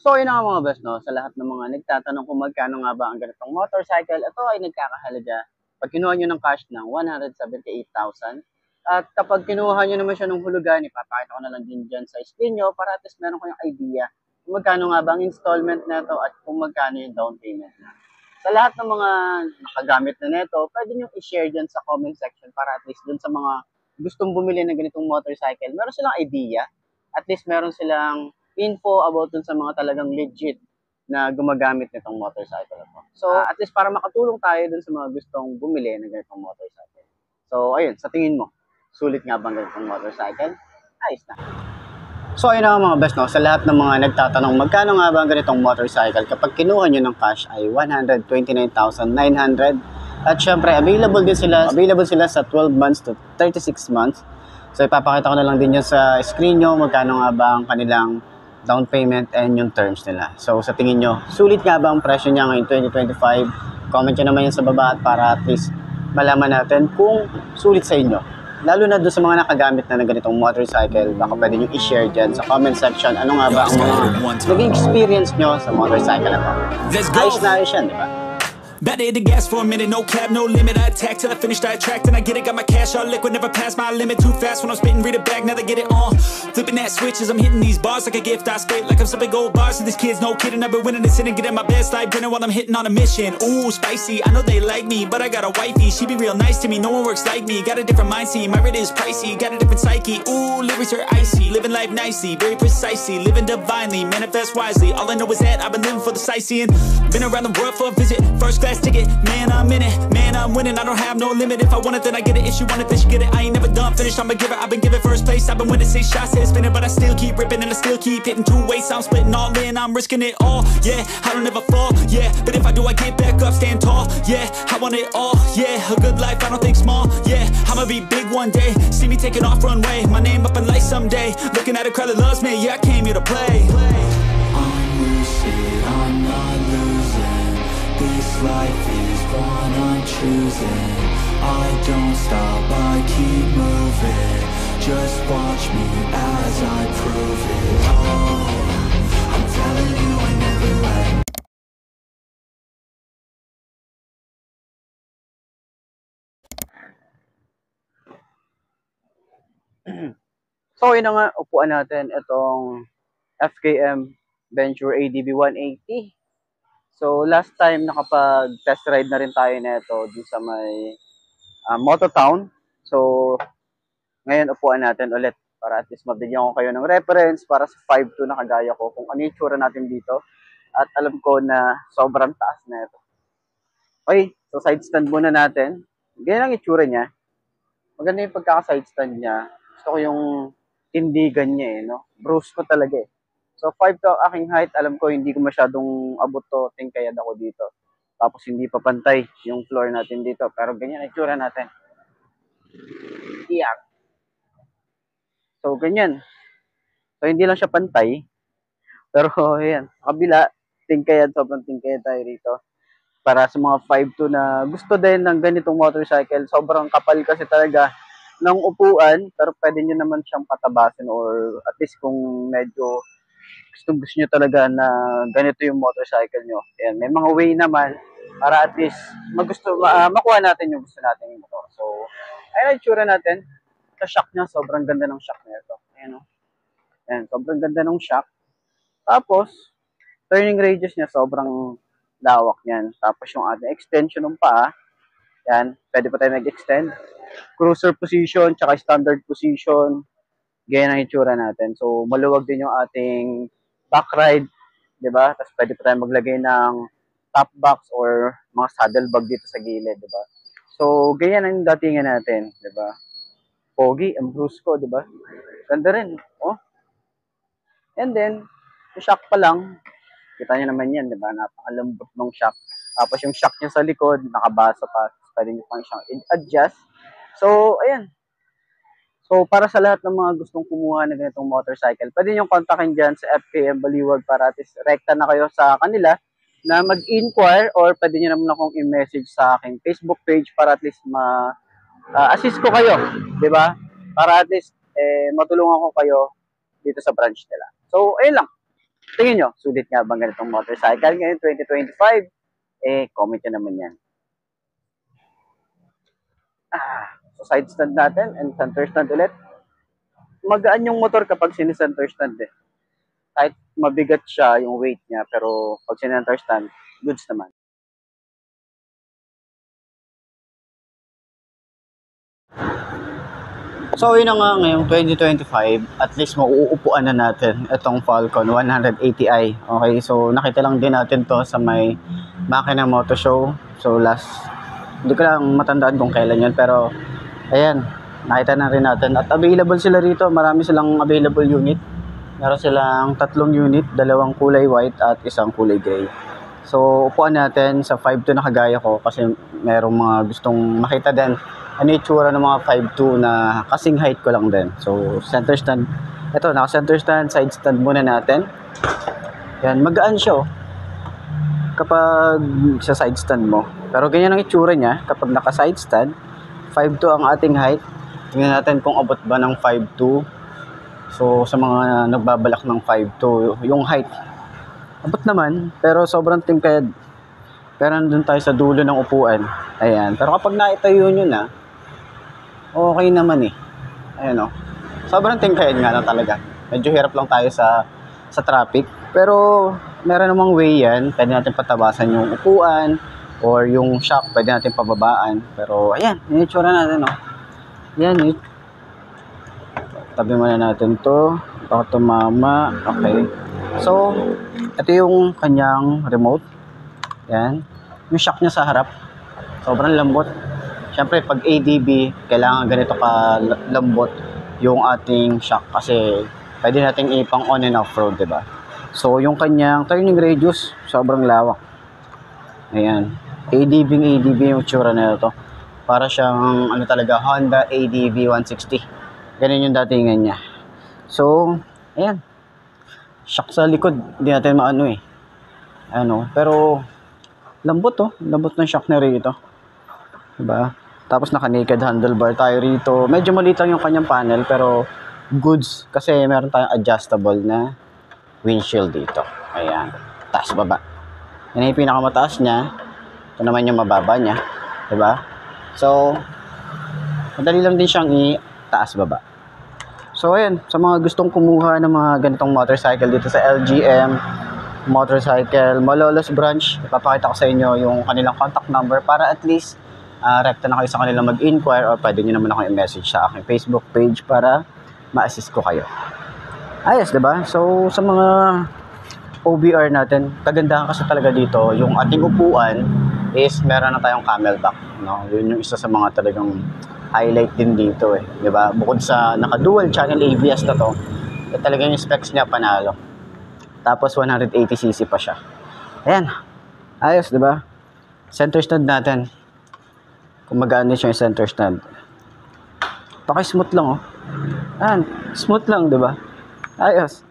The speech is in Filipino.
So, yun na nga mga best, no? Sa lahat ng mga nagtatanong kung magkano nga ba ang ganitong motorcycle, ito ay nagkakahalaga pag kinuha nyo ng cash ng 178,000. At kapag kinuha nyo naman siya ng hulugan, ipapakita ko na lang din dyan sa screen nyo para at least meron kayong idea kung magkano nga ba ang installment nito at kung magkano yung down payment na. Sa lahat ng mga nakagamit na nito, pwede nyo i-share dyan sa comment section para at least dun sa mga gustong bumili ng ganitong motorcycle, meron silang idea. At least meron silang info about dun sa mga talagang legit na gumagamit nitong motorcycle na to. So, at least para makatulong tayo dun sa mga gustong bumili ng ganitong motorcycle. So, ayun, sa tingin mo, sulit nga bang ganitong motorcycle? Ayos na. So, ayun na mga best, no? Sa lahat ng mga nagtatanong magkano nga ba ang ganitong motorcycle, kapag kinuha nyo ng cash ay 129,900. At syempre, available sila sa 12 months to 36 months. So, ipapakita ko na lang din yun sa screen nyo, magkano nga ba ang kanilang down payment and yung terms nila. So, sa tingin nyo, sulit nga ba ang presyo niya ngayong 2025? Comment nyo naman yan sa baba at para at least malaman natin kung sulit sa inyo. Lalo na doon sa mga nakagamit na ng ganitong motorcycle, baka pwede nyo i-share dyan sa comment section ano nga ba ang mga naging experience nyo sa motorcycle na to. Ayos na ayos yan, di ba? About to hit the gas for a minute, no cap, no limit. I attack till I finish, I attract and I get it. Got my cash all liquid, never pass my limit. Too fast when I'm spitting, read it back, now they get it on. Flipping that switch as I'm hitting these bars like a gift. I spit like I'm sipping gold bars to these kids, no kidding. I've been winning this and getting my best life dinner while I'm hitting on a mission. Ooh, spicy, I know they like me, but I got a wifey. She be real nice to me, no one works like me. Got a different mindset, my rate is pricey. Got a different psyche, ooh, lyrics are icy. Living life nicely, very precisely. Living divinely, manifest wisely. All I know is that I've been living for the sightseeing. Been around the world for a visit, first class ticket. Man, I'm in it, man, I'm winning. I don't have no limit. If I want it, then I get it. If she want it, then she get it. I ain't never done finished, I'm a giver. I've been giving first place. I've been winning 6 shots, head spinning, but I still keep ripping and I still keep hitting 2 ways. I'm splitting all in, I'm risking it all. Yeah, I don't ever fall. Yeah, but if I do, I get back up, stand tall. Yeah, I want it all. Yeah, a good life, I don't think small. Yeah, I'ma be big one day. See me taking off runway, my name up in lights someday. Looking at a crowd that loves me. Yeah, I came here to play. I'm lucid, I'm not losing. This life is one I'm choosing. I don't stop, I keep moving. Just watch me as I prove it. Oh, I'm telling you I never let. So, yun na nga, upuan natin itong FKM Venture ADB 180. So, last time nakapag-test ride na rin tayo nito dun sa may Mototown. So, ngayon upuan natin ulit para at least mabigyan ko kayo ng reference para sa 5.2 na kagaya ko kung ano yung tsura natin dito. At alam ko na sobrang taas na ito. Okay, so side stand muna natin. Ganyan ang itsura niya. Maganda yung pagkaka-side stand niya. Gusto ko yung tindigan niya no? Bruce ko talaga eh. So 5 to aking height, alam ko hindi ko masyadong abot to, tingkayad ako dito. Tapos hindi pa pantay yung floor natin dito. Pero ganyan ang itsura natin. Iyak. So ganyan. So hindi lang siya pantay. Pero ayan, kabila, tingkayad, sobrang tingkayad tayo rito. Para sa mga 5.2 na gusto din ng ganitong motorcycle, sobrang kapal kasi talaga ng upuan, pero pwede nyo naman siyang patabasin or at least kung medyo gusto nyo talaga na ganito yung motorcycle nyo. Ayan, may mga way naman para at least makuha natin yung gusto natin yung motor. So, ayun ang itsura natin. Sa shock niya, sobrang ganda ng shock na ito. Ayan, ayan, sobrang ganda ng shock. Tapos, turning radius niya sobrang lawak niyan. Tapos yung ating extension ng paa, yan, pwede pa tayo mag-extend. Cruiser position, tsaka standard position, ganyan ang itsura natin. So, maluwag din yung ating back ride, di ba? Tapos pwede pa tayo maglagay ng top box or mga saddle bag dito sa gilid, di ba? So, ganyan ang datingan natin, di ba? Pogi, ang bruise ko, di ba? Ganda rin, oh. And then, yung shock pa lang, kita nyo naman yan, di ba? Napakalambot ng shock. Tapos yung shock niya sa likod, nakabasa pa. Pwede nyo pang siyang adjust. So, ayan. So, para sa lahat ng mga gustong kumuha ng ganitong motorcycle, pwede nyo kontakin dyan sa FKM Baliwag para at least rekta na kayo sa kanila na mag-inquire or pwede nyo naman akong i-message sa aking Facebook page para at least assist ko kayo, di ba? Para at least matulungan ko kayo dito sa branch nila. So, ayun lang. Tingin nyo, sulit nga bang ganitong motorcycle ngayon 2025? Comment nyo naman yan. So side stand natin and center stand ulit. Magaan yung motor kapag sinicenter stand eh. Kahit mabigat siya yung weight niya, pero pag sinicenter stand, goods naman. So yun na nga ngayong 2025, at least mauupuan na natin itong Falcon 180i. Okay, so nakita lang din natin to sa may Makina Moto Show. So last, hindi ko lang matandaan kung kailan yun, pero ayan, nakita na rin natin. At available sila rito, marami silang available unit. Meron silang 3 unit, 2 kulay white at 1 kulay gray. So upuan natin sa 5'2 na kagaya ko kasi merong mga gustong makita din ano yung itsura ng mga 5'2 na kasing height ko lang din. So center stand, ito naka center stand, side stand muna natin. Yan, magaan siya kapag sa side stand mo. Pero ganyan ang itsura niya kapag naka side stand. 5'2 ang ating height. Tingnan natin kung abot ba ng 5'2. So sa mga nagbabalak ng 5'2 yung height, abot naman, pero sobrang tingkad. Pero nandun tayo sa dulo ng upuan. Ayan. Pero kapag naitayo nyo na, okay naman eh. Ayan o. Sobrang tingkad nga lang talaga. Medyo hirap lang tayo sa traffic. Pero meron namang way yan. Pwede natin patabasan yung upuan or yung shock. Pwede natin pababaan. Pero ayan, yung itsura natin o. Ayan eh. Tabi muna natin to. Baka tumama. Okay. So, ito yung kanyang remote. Yan. Yung shock niya sa harap. Sobrang lambot. Siyempre, pag ADB, kailangan ganito ka lambot yung ating shock kasi pwede nating ipang on and off road, diba? So, yung kanyang turning radius, sobrang lawak. Ayan. ADB yung tsura na ito. Para siyang, ano talaga, Honda ADB 160. Ganun yung datingan niya. So, ayan. Shock sa likod, hindi natin maano eh. Ano, pero lambot lambot ng shock na rito. Diba? Tapos naka-naked handlebar tayo rito. Medyo maliit lang yung kanyang panel pero goods kasi meron tayong adjustable na windshield dito. Ayan, taas baba. Yan yung pinakamataas niya. Ito naman yung mababa niya. Diba? So, madali lang din siyang i-taas baba. So ayan, sa mga gustong kumuha ng mga ganitong motorcycle dito sa LGM Motorcycle Malolos branch, ipapakita ko sa inyo yung kanilang contact number para at least rekta na kayo sa kanila mag-inquire or pwede nyo naman ako i-message sa aking Facebook page para ma-assist ko kayo. Ayos, diba? So sa mga OBR natin, kagandahan kasi talaga dito, yung ating upuan is meron na tayong camelback. No? Yun yung isa sa mga talagang highlight din dito eh, 'di ba? Bukod sa naka-dual channel ABS na to, talagang yung specs niya panalo. Tapos 180cc pa siya. Ayan. Ayos, 'di ba? Center stand natin. Kung magaan siya yung center stand. Paki-smooth lang oh. Ayan, smooth lang, 'di ba? Ayos.